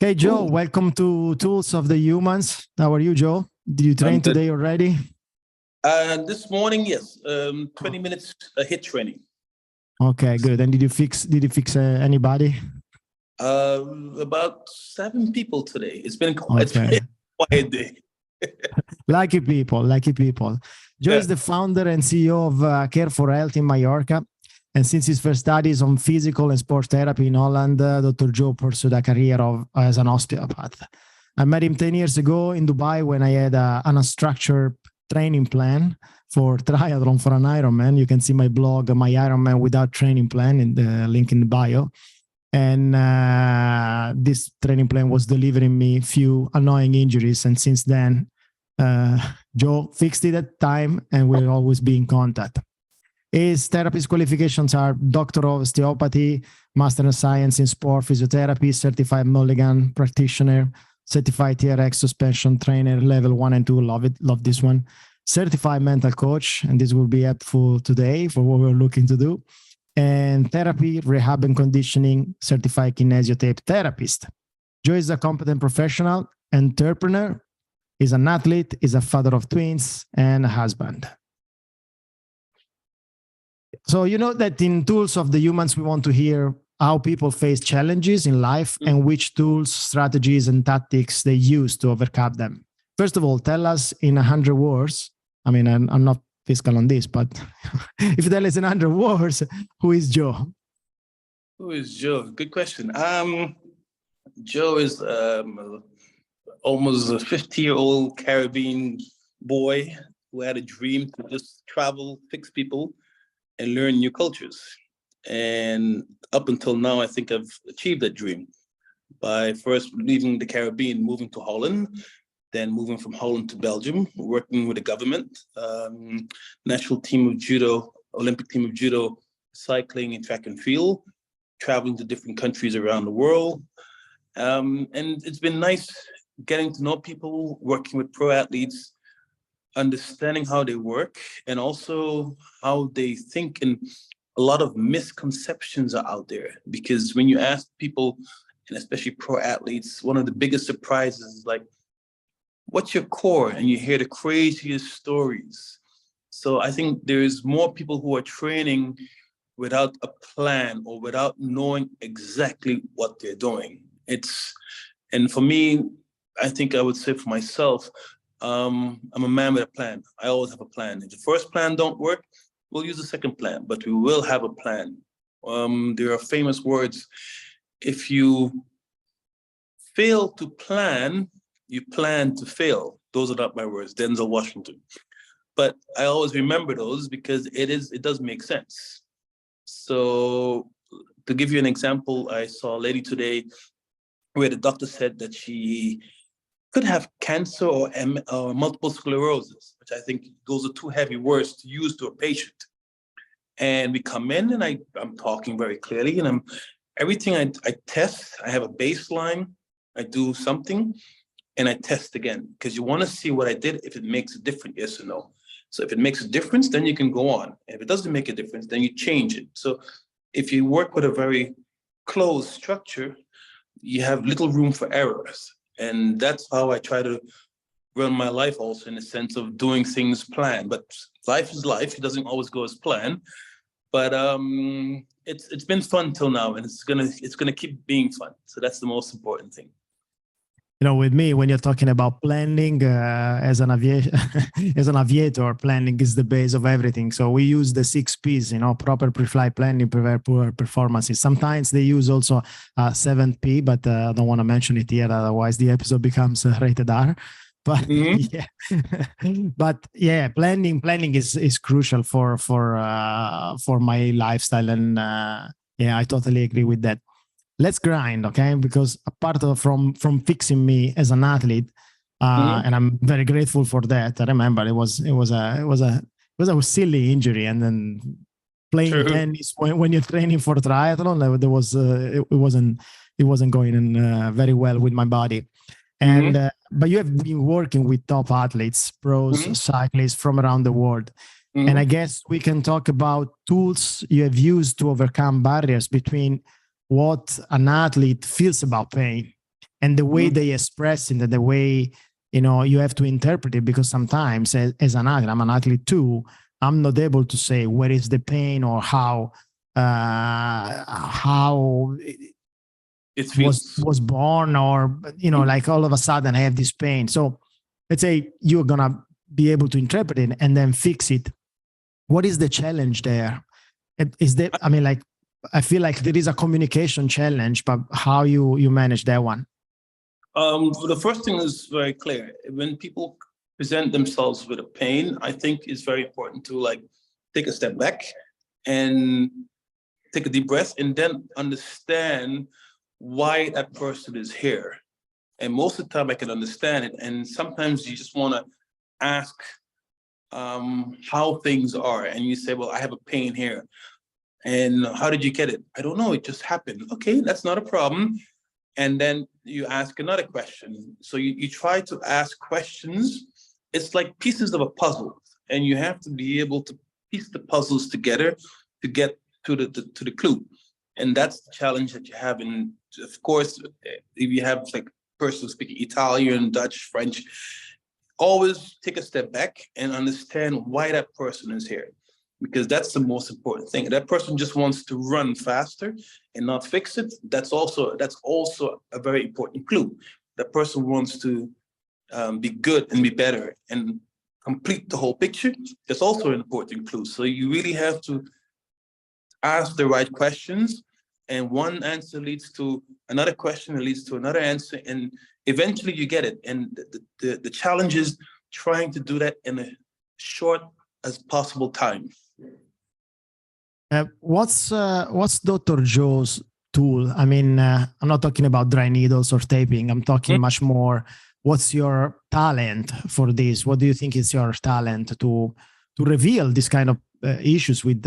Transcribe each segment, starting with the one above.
Hey, Joe, welcome to Tools of the Humans. How are you, Joe? Did you train today already? This morning, yes. 20 minutes HIIT training. Okay, good. And did you fix anybody? About 7 people today. It's been a quiet day. Lucky people. Joe is the founder and CEO of Care for Health in Mallorca. And since his first studies on physical and sports therapy in Holland, Dr. Joe pursued a career as an osteopath. I met him 10 years ago in Dubai when I had an unstructured training plan for triathlon for an Ironman. You can see my blog, My Ironman Without Training Plan, in the link in the bio. And this training plan was delivering me a few annoying injuries. And since then, Joe fixed it at time and we'll always be in contact. His therapist qualifications are Doctor of Osteopathy, Master of Science in Sport Physiotherapy, Certified Mulligan Practioner, Certified TRX Suspension Trainer, Level 1 and 2, love this one. Certified Mental Coach, and this will be helpful today for what we're looking to do. And Therapy, Rehab and Conditioning, Certified Kinesio Tape Therapist. Joe is a competent professional, entrepreneur, is an athlete, is a father of twins, and a husband. So you know that in Tools of the Humans, we want to hear how people face challenges in life and which tools, strategies, and tactics they use to overcome them. First of all, tell us in 100 words. I mean, I'm not fiscal on this, but if you tell us in 100 words, who is Joe? Who is Joe? Good question. Joe is almost a 50-year-old Caribbean boy who had a dream to just travel, fix people, and learn new cultures. And up until now, I think I've achieved that dream by first leaving the Caribbean, moving to Holland, then moving from Holland to Belgium, working with the government, national team of judo, Olympic team of judo, cycling and track and field, traveling to different countries around the world. And it's been nice getting to know people, working with pro athletes, understanding how they work and also how they think. And a lot of misconceptions are out there because when you ask people, and especially pro athletes, one of the biggest surprises is like, what's your core? And you hear the craziest stories. So I think there's more people who are training without a plan or without knowing exactly what they're doing. And for me, I think I would say for myself, I'm a man with a plan. I always have a plan. If the first plan don't work, we'll use the second plan, but we will have a plan. There are famous words. If you fail to plan, you plan to fail. Those are not my words, Denzel Washington. But I always remember those because it does make sense. So to give you an example, I saw a lady today where the doctor said that she could have cancer or multiple sclerosis, which I think those are too heavy words to use to a patient. And we come in and I'm talking very clearly and everything I test, I have a baseline, I do something and I test again because you want to see what I did, if it makes a difference, yes or no. So if it makes a difference, then you can go on. If it doesn't make a difference, then you change it. So if you work with a very closed structure, you have little room for errors. And that's how I try to run my life also in the sense of doing things planned. But life is life. It doesn't always go as planned. But it's been fun till now, and it's gonna keep being fun. So that's the most important thing. You know, with me, when you're talking about planning as an aviator, planning is the base of everything. So we use the 6 Ps, proper pre-flight planning, prepare poor performances. Sometimes they use also 7th P, but I don't want to mention it here, otherwise the episode becomes rated R. But planning is crucial for my lifestyle, and I totally agree with that. Let's grind, okay? Because apart from fixing me as an athlete, and I'm very grateful for that. I remember it was a silly injury, and then playing tennis when you're training for triathlon, there was it wasn't going very well with my body. And but you have been working with top athletes, pros, cyclists from around the world. And I guess we can talk about tools you have used to overcome barriers between what an athlete feels about pain and the way they express it, and the way, you have to interpret it, because sometimes as an athlete, I'm an athlete too, I'm not able to say where is the pain or how it was born, or like all of a sudden I have this pain. So let's say you're gonna be able to interpret it and then fix it. What is the challenge there? Is that, I feel like there is a communication challenge, but how you manage that one? The first thing is very clear. When people present themselves with a pain, I think it's very important to take a step back and take a deep breath and then understand why that person is here. And most of the time I can understand it. And sometimes you just want to ask how things are. And you say, well, I have a pain here. And how did you get it? I don't know, it just happened. Okay, that's not a problem. And then you ask another question. So you try to ask questions. It's like pieces of a puzzle. And you have to be able to piece the puzzles together to get to the clue. And that's the challenge that you have. And of course, if you have like person speaking Italian, Dutch, French, always take a step back and understand why that person is here. Because that's the most important thing. That person just wants to run faster and not fix it. That's also a very important clue. That person wants to be good and be better and complete the whole picture. That's also an important clue. So you really have to ask the right questions, and one answer leads to another question, that leads to another answer, and eventually you get it. And the challenge is trying to do that in a short as possible time. What's Dr. Joe's tool? I'm not talking about dry needles or taping. I'm talking much more. What's your talent for this? What do you think is your talent to reveal this kind of issues with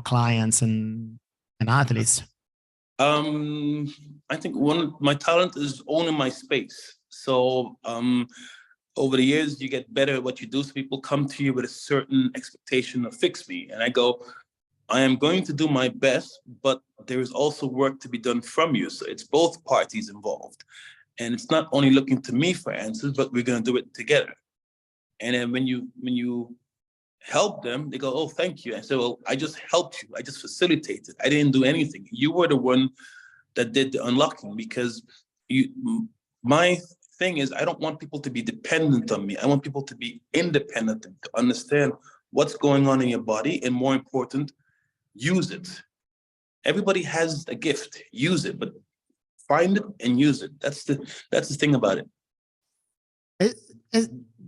clients and athletes? I think my talent is owning my space. So over the years, you get better at what you do. So people come to you with a certain expectation of fix me. And I go, I am going to do my best, but there is also work to be done from you. So it's both parties involved. And it's not only looking to me for answers, but we're going to do it together. And then when you help them, they go, oh, thank you. I say, well, I just helped you. I just facilitated. I didn't do anything. You were the one that did the unlocking, because my thing is, I don't want people to be dependent on me. I want people to be independent, to understand what's going on in your body, and more important, use it. Everybody has a gift. Use it, but find it and use it. That's the thing about it.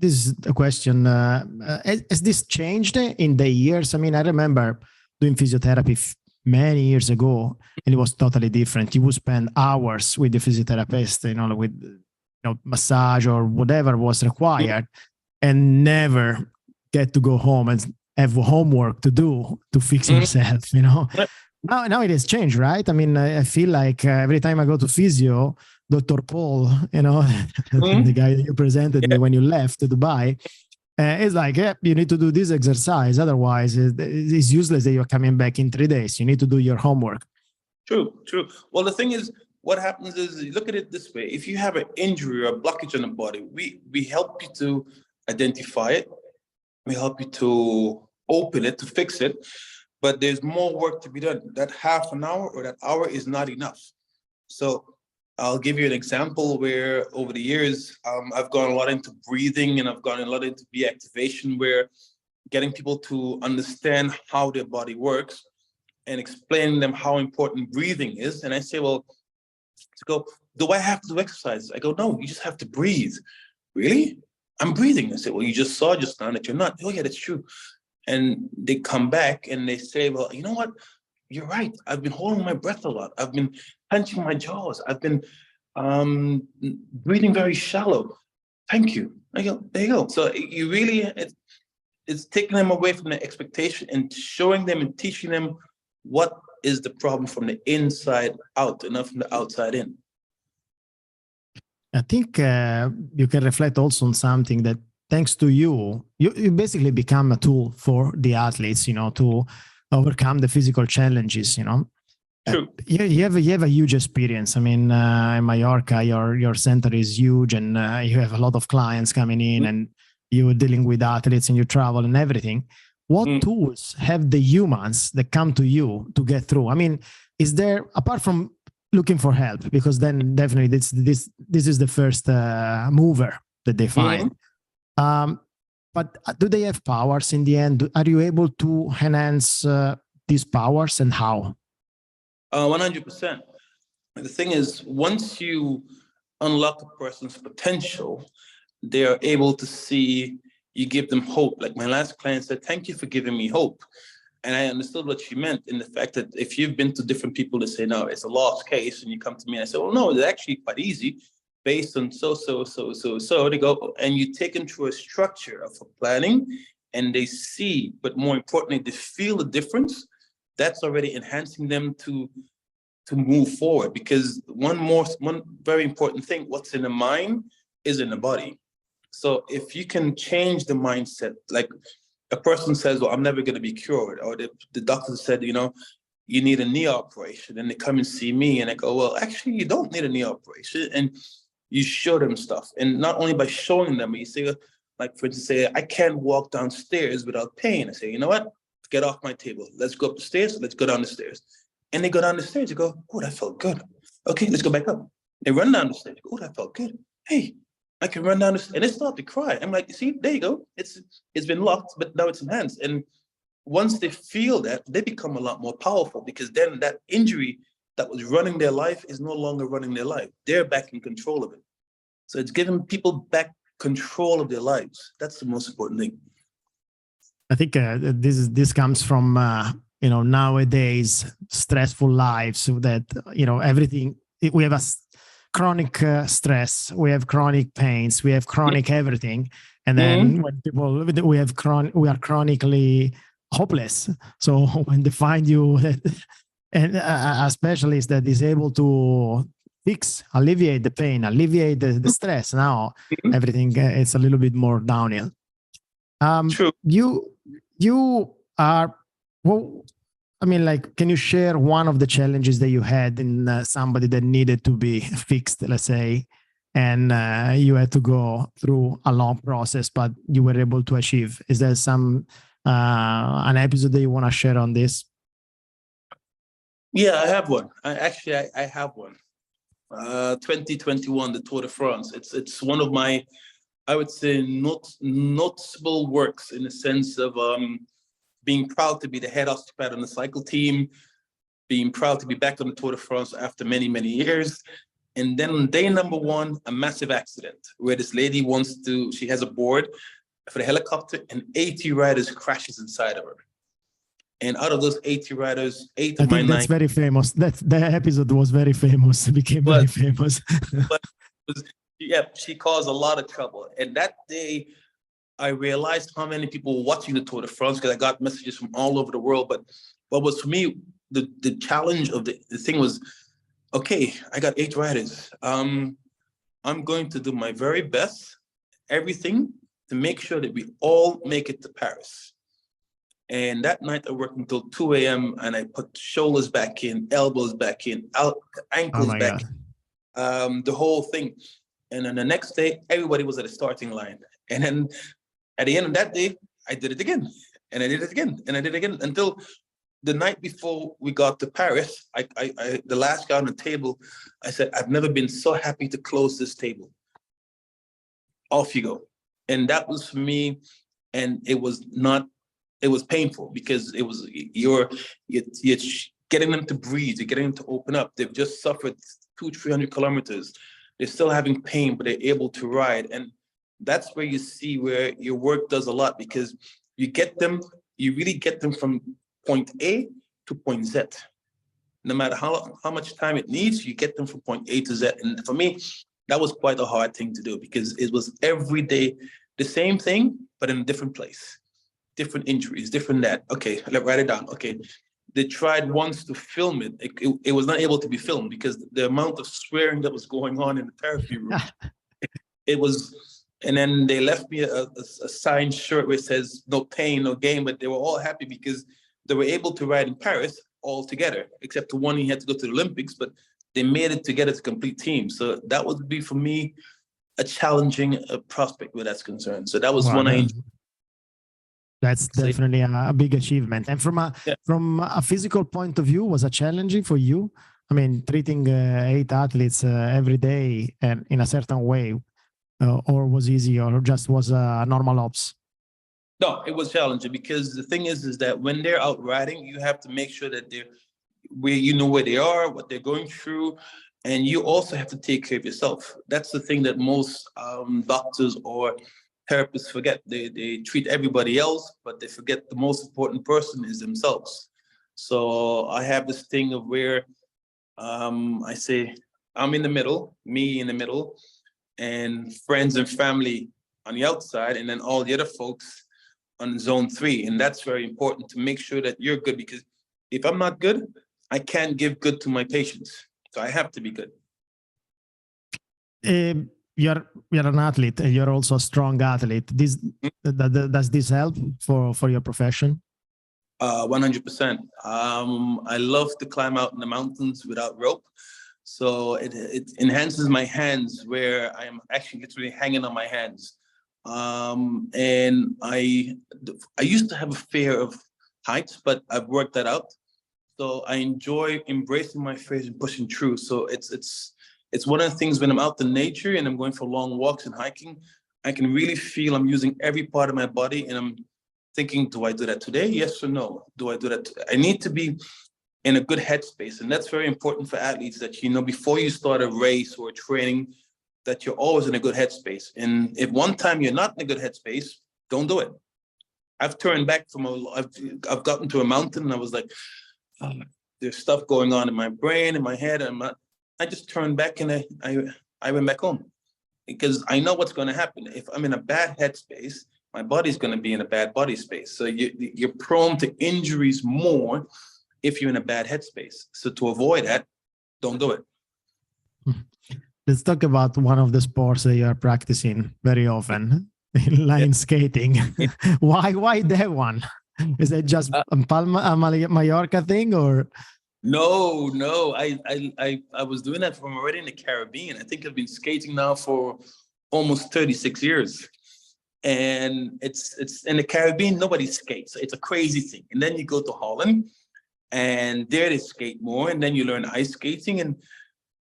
This is a question. Has this changed in the years? I remember doing physiotherapy many years ago, and it was totally different. You would spend hours with the physiotherapist, with massage or whatever was required, and never get to go home and have homework to do to fix yourself. Now it has changed, right? I feel like every time I go to physio, Dr. Paul, the guy that you presented me when you left to Dubai, it's like, you need to do this exercise. Otherwise, it's useless that you're coming back in 3 days. You need to do your homework. True. Well, the thing is, what happens is, you look at it this way. If you have an injury or a blockage in the body, we help you to identify it. We help you to open it, to fix it. But there's more work to be done. That half an hour or that hour is not enough. So I'll give you an example where over the years, I've gone a lot into breathing, and I've gone a lot into activation, where getting people to understand how their body works and explaining them how important breathing is. And I say, well, to go, do I have to do exercise? I go, no, you just have to breathe. Really? I'm breathing. I say, well, you just saw just now that you're not. Oh yeah, that's true. And they come back and they say, well, you know what? You're right. I've been holding my breath a lot. I've been clenching my jaws. I've been breathing very shallow. Thank you. I go, there you go. So you really, it's taking them away from the expectation and showing them and teaching them what is the problem from the inside out and not from the outside in. I think you can reflect also on something that, thanks to you basically become a tool for the athletes, to overcome the physical challenges, True. You have a huge experience. I mean, in Mallorca, your center is huge, and you have a lot of clients coming in, and you're dealing with athletes, and you travel and everything. What tools have the humans that come to you to get through? I mean, is there, apart from looking for help, because then definitely this is the first mover that they find. But do they have powers in the end? Are you able to enhance these powers, and how? 100%. The thing is, once you unlock a person's potential, they are able to see, you give them hope. Like my last client said, thank you for giving me hope. And I understood what she meant in the fact that if you've been to different people that say, no, it's a lost case, and you come to me and I say, well, no, it's actually quite easy based on so, they go, and you take them through a structure of a planning, and they see, but more importantly, they feel the difference. That's already enhancing them to move forward. Because one very important thing, what's in the mind is in the body. So if you can change the mindset, like a person says, well, I'm never going to be cured, or the doctor said, you know, you need a knee operation, and they come and see me and I go, well, actually, you don't need a knee operation. And you show them stuff. And not only by showing them, you say, like, for instance, say, I can't walk downstairs without pain. I say, you know what? Get off my table. Let's go up the stairs. Let's go down the stairs. And they go down the stairs. They go, oh, that felt good. Okay, let's go back up. They run down the stairs. Oh, that felt good. Hey, I can run down the stairs. And they start to cry. I'm like, you see, there you go. It's been locked, but now it's enhanced. And once they feel that, they become a lot more powerful, because then that injury that was running their life is no longer running their life. They're back in control of it. So it's giving people back control of their lives. That's the most important thing. I think this comes from nowadays stressful lives, that everything, we have a chronic stress, we have chronic pains, we have chronic everything, and then when people we are chronically hopeless. So when they find you and a specialist that is able to alleviate the pain, alleviate the stress, now everything is a little bit more downhill. True. You are, well, I mean, like, can you share one of the challenges that you had in somebody that needed to be fixed, let's say, and you had to go through a long process, but you were able to achieve? Is there some an episode that you want to share on this? Yeah, I have one. I have one. 2021, the Tour de France. It's one of my, I would say, noticeable works, in the sense of being proud to be the head osteopath on the cycle team, being proud to be back on the Tour de France after many, many years. And then on day number one, a massive accident where this lady she has a board for the helicopter, and 80 riders crashes inside of her. And out of those 80 riders, I think that's very famous. That episode was very famous. It became very famous. But she caused a lot of trouble. And that day, I realized how many people were watching the Tour de France, because I got messages from all over the world. But what was for me, the challenge of the thing was, okay, I got 8 riders. I'm going to do my very best, everything, to make sure that we all make it to Paris. And that night I worked until 2 a.m. and I put shoulders back in, elbows back in, ankles back in, the whole thing. And then the next day, everybody was at the starting line. And then at the end of that day, I did it again. And I did it again. And I did it again until the night before we got to Paris. I the last guy on the table, I said, I've never been so happy to close this table. Off you go. And that was for me. And it was painful, because it was, you're getting them to breathe, you're getting them to open up. They've just suffered 200-300 kilometers. They're still having pain, but they're able to ride. And that's where you see where your work does a lot, because you really get them from point A to point Z. No matter how much time it needs, you get them from point A to Z. And for me, that was quite a hard thing to do, because it was every day the same thing, but in a different place. Different injuries, different that. Okay, let's write it down. Okay, they tried once to film it. It was not able to be filmed, because the amount of swearing that was going on in the therapy room. It was, and then they left me a signed shirt where it says "No pain, no gain," but they were all happy because they were able to ride in Paris, all together, except the one he had to go to the Olympics, but they made it together as a complete team. So that would be for me a challenging prospect where that's concerned. So that was Wow, one I enjoyed. That's definitely a big achievement. And from a physical point of view, was it challenging for you? I mean, treating 8 athletes every day and in a certain way, or was easy, or just was a normal ops? No, it was challenging because the thing is that when they're out riding, you have to make sure that where they are, what they're going through, and you also have to take care of yourself. That's the thing that most doctors or therapists forget. They treat everybody else, but they forget the most important person is themselves. So I have this thing of where I say I'm in the middle, me in the middle, and friends and family on the outside, and then all the other folks on zone 3. And that's very important to make sure that you're good, because if I'm not good, I can't give good to my patients. So I have to be good. You're an athlete. You're also a strong athlete. Does this help for your profession? 100%. I love to climb out in the mountains without rope. So it enhances my hands, where I am actually literally hanging on my hands. And I used to have a fear of heights, but I've worked that out. So I enjoy embracing my fears and pushing through. So it's one of the things when I'm out in nature and I'm going for long walks and hiking, I can really feel I'm using every part of my body, and I'm thinking, do I do that today? Yes or no? Do I do that today? I need to be in a good headspace. And that's very important for athletes, that, before you start a race or training, that you're always in a good headspace. And if one time you're not in a good headspace, don't do it. I've turned back I've gotten to a mountain and I was like, there's stuff going on in my brain, in my head. I just turned back and I went back home, because I know what's going to happen. If I'm in a bad headspace, my body's going to be in a bad body space. So you're prone to injuries more if you're in a bad headspace. So to avoid that, don't do it. Let's talk about one of the sports that you are practicing very often, line skating. Why that one? Is it just a Mallorca thing, or? No. I was doing that from already in the Caribbean. I think I've been skating now for almost 36 years. And it's in the Caribbean, nobody skates. It's a crazy thing. And then you go to Holland, and there they skate more, and then you learn ice skating, and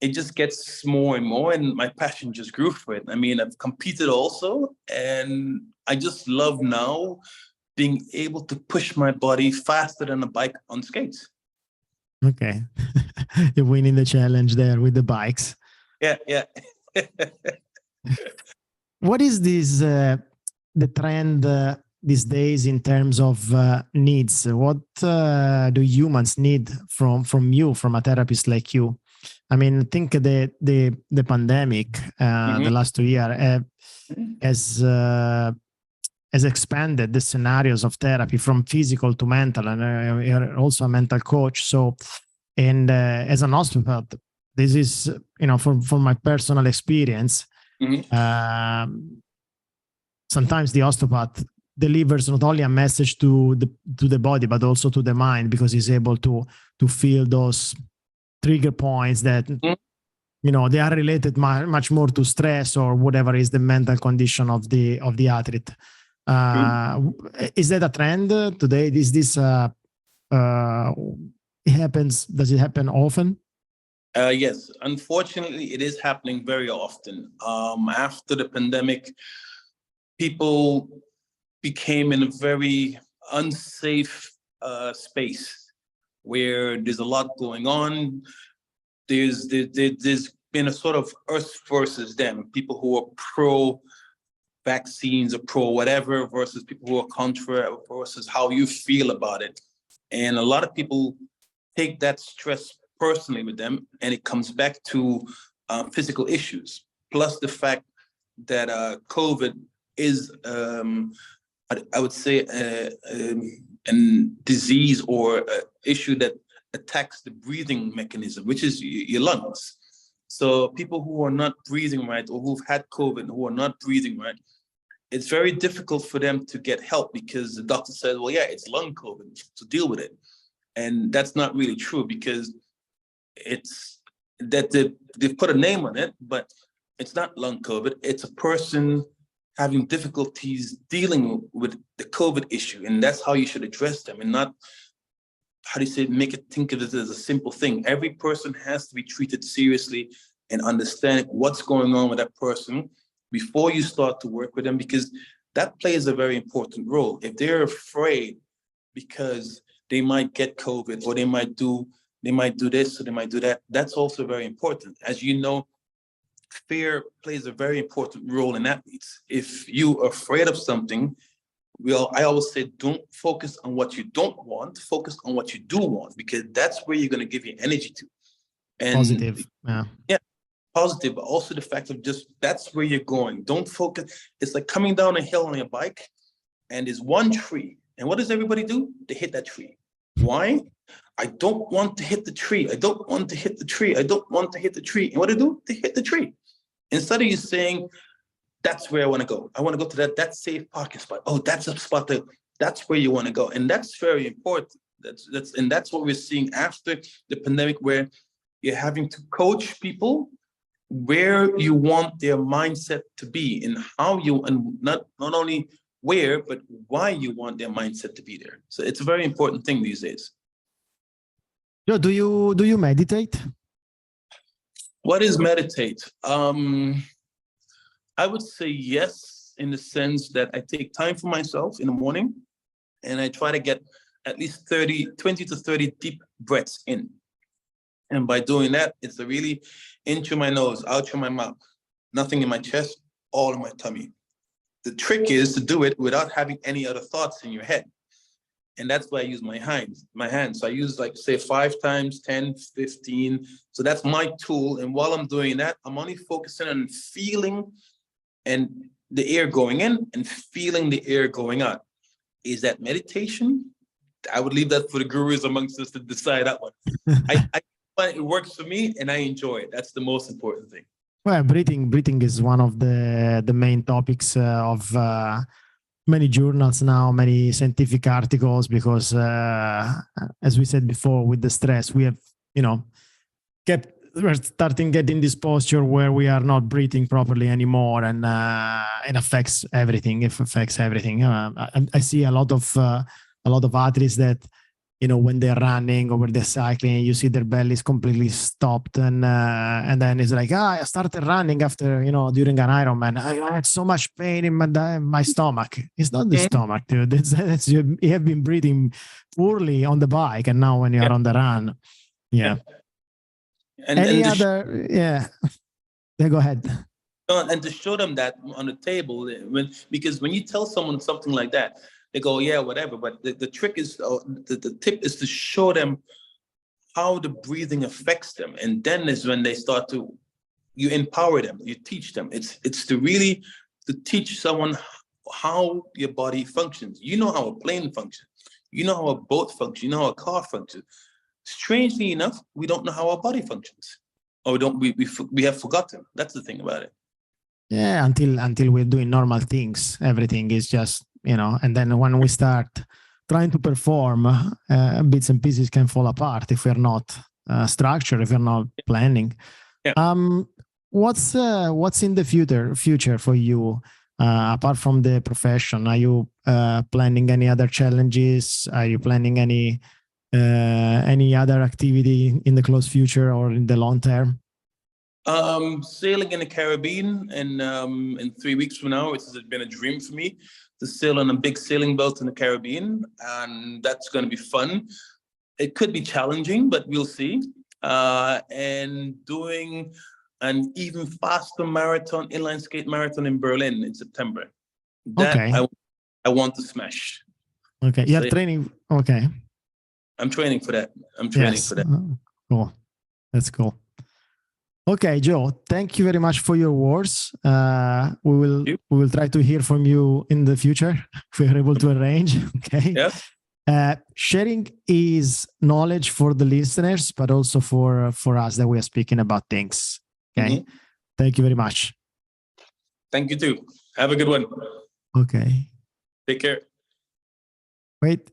it just gets more and more, and my passion just grew for it. I mean, I've competed also, and I just love now being able to push my body faster than a bike on skates. Okay. You're winning the challenge there with the bikes. Yeah. What is this, the trend these days in terms of needs? What do humans need from you, from a therapist like you? I mean, I think the pandemic, the last 2 years, has expanded the scenarios of therapy from physical to mental, and you're also a mental coach. So, and as an osteopath, this is, from my personal experience, sometimes the osteopath delivers not only a message to the body, but also to the mind, because he's able to feel those trigger points that they are related much more to stress or whatever is the mental condition of the athlete. Is that a trend today? Is this it happens? Does it happen often? Yes, unfortunately, it is happening very often. After the pandemic, people became in a very unsafe space where there's a lot going on. There's been a sort of us versus them, people who are pro vaccines or pro whatever versus people who are contra versus how you feel about it. And a lot of people take that stress personally with them, and it comes back to physical issues, plus the fact that COVID is, I would say, a disease or an issue that attacks the breathing mechanism, which is your lungs. So people who are not breathing right, or who've had COVID and who are not breathing right, it's very difficult for them to get help, because the doctor says, well, yeah, it's lung COVID, so deal with it. And that's not really true, because it's that they've put a name on it, but it's not long COVID. It's a person having difficulties dealing with the COVID issue. And that's how you should address them, and not, how do you say, make it think of it as a simple thing. Every person has to be treated seriously and understand what's going on with that person before you start to work with them, because that plays a very important role. If they're afraid because they might get COVID, or they might do this, or they might do that, that's also very important. As you know, fear plays a very important role in athletes. If you're afraid of something, I always say, don't focus on what you don't want, focus on what you do want, because that's where you're going to give your energy to. And positive. Yeah, positive, but also the fact of just, that's where you're going. Don't focus. It's like coming down a hill on your bike, and there's one tree. And what does everybody do? They hit that tree. Why? I don't want to hit the tree. I don't want to hit the tree. I don't want to hit the tree. And what do? They hit the tree. Instead of you saying, that's where I want to go. I want to go to that safe parking spot. Oh, that's a spot that's where you want to go. And that's very important. That's what we're seeing after the pandemic, where you're having to coach people where you want their mindset to be, and how you, and not only where, but why you want their mindset to be there. So it's a very important thing these days. Joe, do you meditate? What is meditate? I would say yes, in the sense that I take time for myself in the morning, and I try to get at least 20 to 30 deep breaths in. And by doing that, it's really in through my nose, out through my mouth, nothing in my chest, all in my tummy. The trick is to do it without having any other thoughts in your head. And that's why I use my hands. So I use, like, say, 5 times, 10, 15. So that's my tool. And while I'm doing that, I'm only focusing on feeling and the air going in and feeling the air going out. Is that meditation? I would leave that for the gurus amongst us to decide that one. I find it works for me, and I enjoy it. That's the most important thing. Well, breathing is one of the main topics of many journals now, many scientific articles, because as we said before, with the stress, we have, we're starting getting this posture where we are not breathing properly anymore, and it affects everything. It affects everything. I see a lot of athletes that, when they're running or when they're cycling, you see their bellies completely stopped, and then it's like, I started running after, during an Ironman. I had so much pain in my stomach. It's not the stomach, dude. It's you have been breathing poorly on the bike, and now when you're on the run, Yeah, go ahead. And to show them that on the table, because when you tell someone something like that, they go, yeah, whatever. But the trick is, the tip is to show them how the breathing affects them. And then is when they start to, you empower them, you teach them. It's to teach someone how your body functions. You know how a plane functions. You know how a boat functions. You know how a car functions. Strangely enough, we don't know how our body functions. Or we have forgotten. That's the thing about it. Yeah, until we're doing normal things, everything is just, and then when we start trying to perform, bits and pieces can fall apart if we're not structured, if we're not planning. Yeah. What's in the future for you, apart from the profession? Are you planning any other challenges? Are you planning any other activity in the close future or in the long term? Sailing in the Caribbean, and in 3 weeks from now, it's been a dream for me to sail on a big sailing boat in the Caribbean, and that's going to be fun. It could be challenging, but we'll see. And doing an even faster marathon, inline skate marathon in Berlin in September. Okay. I want to smash. Okay, you're training. Okay. I'm training for that. Cool. That's cool. Okay, Joe, thank you very much for your words. We will try to hear from you in the future if we are able to arrange. Okay. Yeah. Sharing is knowledge for the listeners, but also for us that we are speaking about things. Okay. Mm-hmm. Thank you very much. Thank you too. Have a good one. Okay. Take care. Wait.